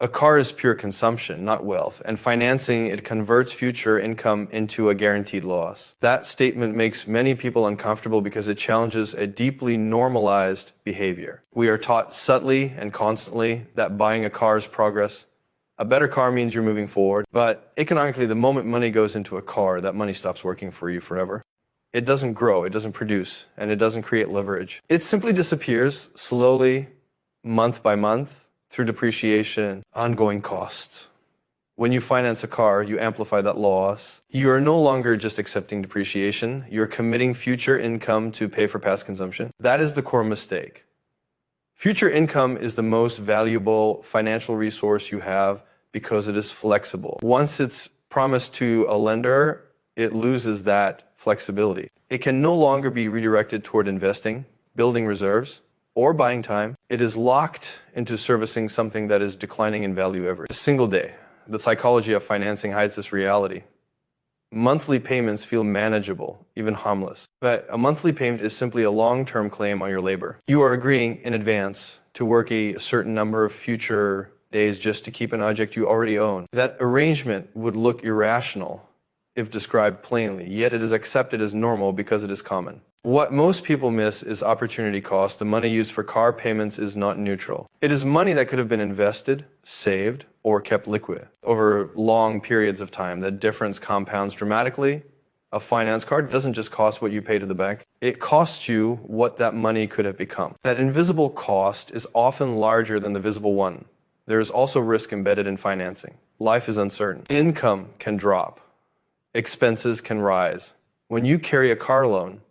A car is pure consumption, not wealth, and financing it converts future income into a guaranteed loss. That statement makes many people uncomfortable because it challenges a deeply normalized behavior. We are taught subtly and constantly that buying a car is progress. A better car means you're moving forward, but economically, the moment money goes into a car, that money stops working for you forever. It doesn't grow, it doesn't produce, and it doesn't create leverage. It simply disappears slowly, month by month, through depreciation, ongoing costs. When you finance a car, you amplify that loss. You are no longer just accepting depreciation, you're committing future income to pay for past consumption. That is the core mistake. Future income is the most valuable financial resource you have because it is flexible. Once it's promised to a lender, it loses that flexibility. It can no longer be redirected toward investing, building reserves, or buying time. It is locked into servicing something that is declining in value every single day. The psychology of financing hides this reality. Monthly payments feel manageable, even harmless. But a monthly payment is simply a long-term claim on your labor. You are agreeing in advance to work a certain number of future days just to keep an object you already own. That arrangement would look irrational if described plainly, yet it is accepted as normal because it is common. What most people miss is opportunity cost. The money used for car payments is not neutral. It is money that could have been invested, saved, or kept liquid over long periods of time. The difference compounds dramatically. A finance card doesn't just cost what you pay to the bank. It costs you what that money could have become. That invisible cost is often larger than the visible one. There is also risk embedded in financing. Life is uncertain. Income can drop. Expenses can rise. When you carry a car loan,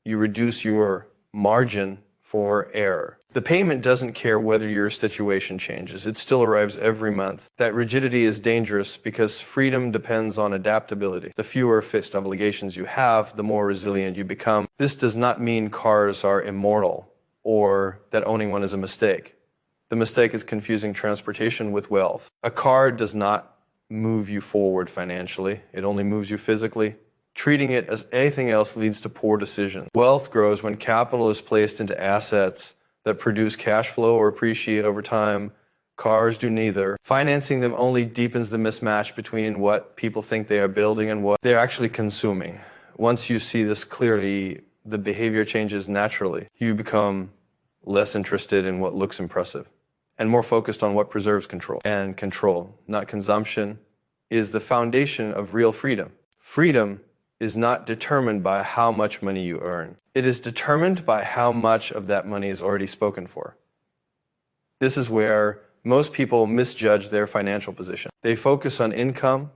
you reduce your margin for error. The payment doesn't care whether your situation changes. It still arrives every month. That rigidity is dangerous because freedom depends on adaptability. The fewer fixed obligations you have, the more resilient you become. This does not mean cars are immortal or that owning one is a mistake. The mistake is confusing transportation with wealth. A car does not move you forward financially. It only moves you physically. Treating it as anything else leads to poor decisions. Wealth grows when capital is placed into assets that produce cash flow or appreciate over time. Cars do neither. Financing them only deepens the mismatch between what people think they are building and what they're actually consuming. Once you see this clearly, the behavior changes naturally. You become less interested in what looks impressive and more focused on what preserves control. And control, not consumption, is the foundation of real freedom. Freedom is not determined by how much money you earn. It is determined by how much of that money is already spoken for. This is where most people misjudge their financial position. They focus on income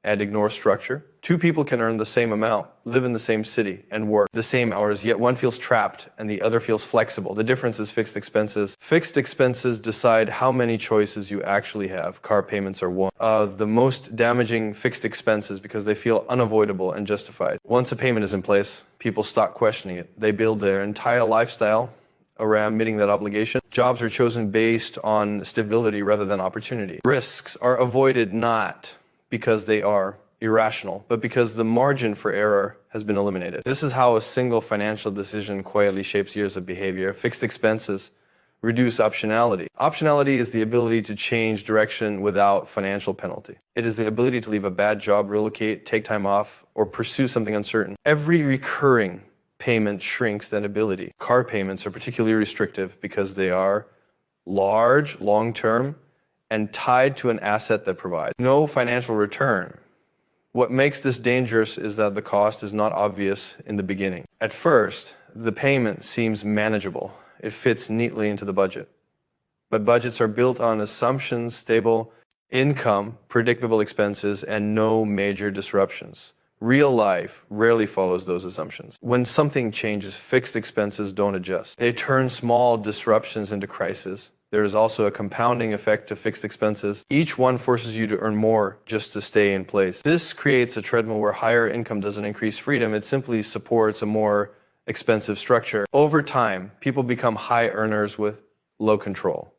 and ignore structure. Two people can earn the same amount, live in the same city, and work the same hours, yet one feels trapped and the other feels flexible. The difference is fixed expenses. Fixed expenses decide how many choices you actually have. Car payments are one of the most damaging fixed expenses because they feel unavoidable and justified. Once a payment is in place, people stop questioning it. They build their entire lifestyle around meeting that obligation. Jobs are chosen based on stability rather than opportunity. Risks are avoided not because they are irrational, but because the margin for error has been eliminated. This is how a single financial decision quietly shapes years of behavior. Fixed expenses reduce optionality. Optionality is the ability to change direction without financial penalty. It is the ability to leave a bad job, relocate, take time off, or pursue something uncertain. Every recurring payment shrinks that ability. Car payments are particularly restrictive because they are large, long-term, and tied to an asset that provides no financial return. What makes this dangerous is that the cost is not obvious in the beginning. At first, the payment seems manageable. It fits neatly into the budget. But budgets are built on assumptions, stable income, predictable expenses, and no major disruptions. Real life rarely follows those assumptions. When something changes, fixed expenses don't adjust. They turn small disruptions into crises. There is also a compounding effect to fixed expenses. Each one forces you to earn more just to stay in place. This creates a treadmill where higher income doesn't increase freedom. It simply supports a more expensive structure. Over time, people become high earners with low control.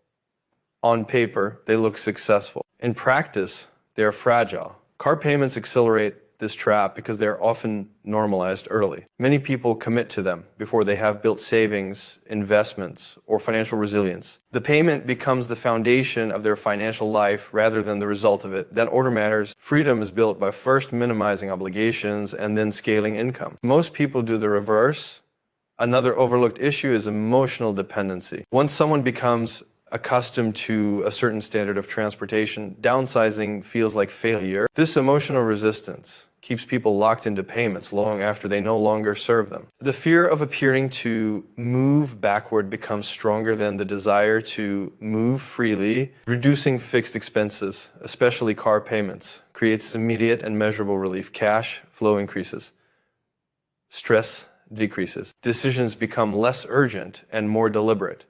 On paper, they look successful. In practice, they are fragile. Car payments accelerate this trap because they are often normalized early. Many people commit to them before they have built savings, investments, or financial resilience. The payment becomes the foundation of their financial life rather than the result of it. That order matters. Freedom is built by first minimizing obligations and then scaling income. Most people do the reverse. Another overlooked issue is emotional dependency. Once someone becomes accustomed to a certain standard of transportation, downsizing feels like failure. This emotional resistance keeps people locked into payments long after they no longer serve them. The fear of appearing to move backward becomes stronger than the desire to move freely. Reducing fixed expenses, especially car payments, creates immediate and measurable relief. Cash flow increases. Stress decreases. Decisions become less urgent and more deliberate.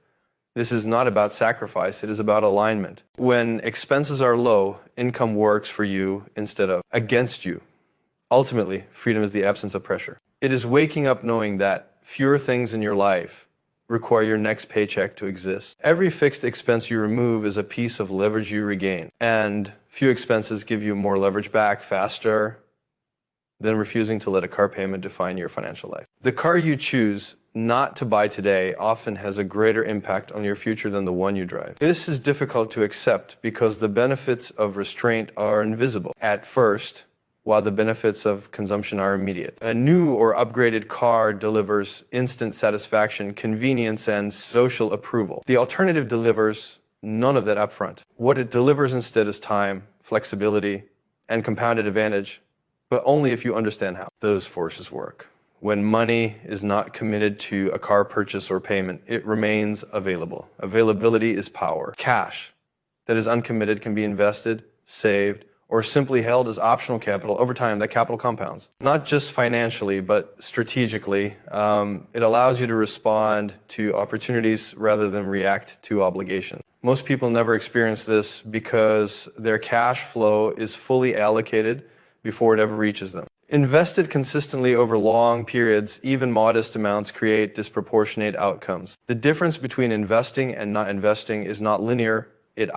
This is not about sacrifice, it is about alignment. When expenses are low, income works for you instead of against you. Ultimately, freedom is the absence of pressure. It is waking up knowing that fewer things in your life require your next paycheck to exist. Every fixed expense you remove is a piece of leverage you regain, and few expenses give you more leverage back faster than refusing to let a car payment define your financial life. The car you choose not to buy today often has a greater impact on your future than the one you drive. This is difficult to accept because the benefits of restraint are invisible at first, while the benefits of consumption are immediate. A new or upgraded car delivers instant satisfaction, convenience, and social approval. The alternative delivers none of that upfront. What it delivers instead is time, flexibility, and compounded advantage, but only if you understand how those forces work. When money is not committed to a car purchase or payment, it remains available. Availability is power. Cash that is uncommitted can be invested, saved, or simply held as optional capital. Over time, that capital compounds. Not just financially, but strategically. It allows you to respond to opportunities rather than react to obligations. Most people never experience this because their cash flow is fully allocated before it ever reaches them. Invested consistently over long periods, even modest amounts create disproportionate outcomes. The difference between investing and not investing is not linear, it's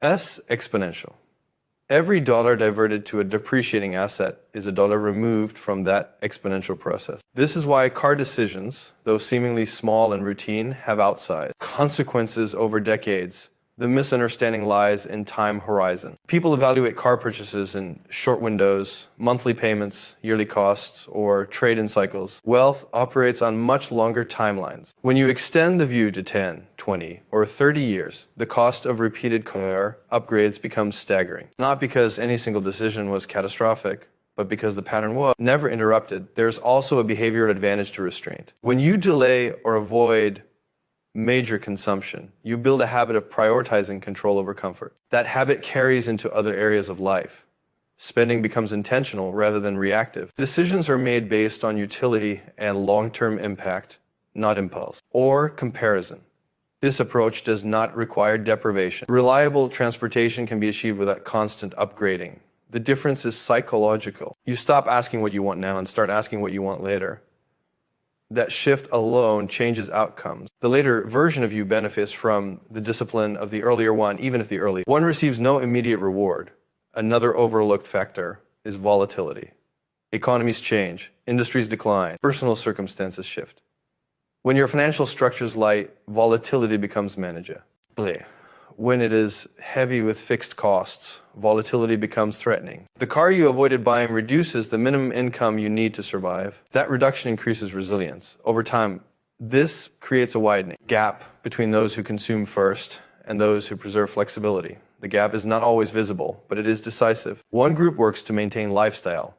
exponential. Every dollar diverted to a depreciating asset is a dollar removed from that exponential process. This is why car decisions, though seemingly small and routine, have outsized consequences over decades. The misunderstanding lies in time horizon. People evaluate car purchases in short windows, monthly payments, yearly costs, or trade-in cycles. Wealth operates on much longer timelines. When you extend the view to 10, 20, or 30 years, the cost of repeated car upgrades becomes staggering. Not because any single decision was catastrophic, but because the pattern was never interrupted. There's also a behavioral advantage to restraint. When you delay or avoid major consumption, you build a habit of prioritizing control over comfort. That habit carries into other areas of life. Spending becomes intentional rather than reactive. Decisions are made based on utility and long-term impact, not impulse or comparison. This approach does not require deprivation. Reliable transportation can be achieved without constant upgrading. The difference is psychological. You stop asking what you want now and start asking what you want later. That shift alone changes outcomes. The later version of you benefits from the discipline of the earlier one, even if the early one receives no immediate reward. Another overlooked factor is volatility. Economies change, industries decline, personal circumstances shift. When your financial structure is light, volatility becomes manageable. When it is heavy with fixed costs, volatility becomes threatening. The car you avoided buying reduces the minimum income you need to survive. That reduction increases resilience. Over time, this creates a widening gap between those who consume first and those who preserve flexibility. The gap is not always visible, but it is decisive. One group works to maintain lifestyle.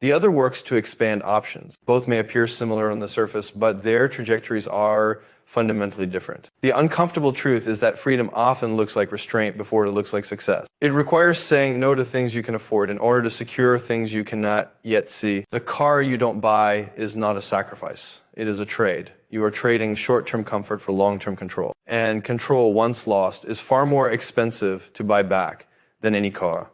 The other works to expand options. Both may appear similar on the surface, but their trajectories are fundamentally different. The uncomfortable truth is that freedom often looks like restraint before it looks like success. It requires saying no to things you can afford in order to secure things you cannot yet see. The car you don't buy is not a sacrifice. It is a trade. You are trading short-term comfort for long-term control. And control, once lost, is far more expensive to buy back than any car.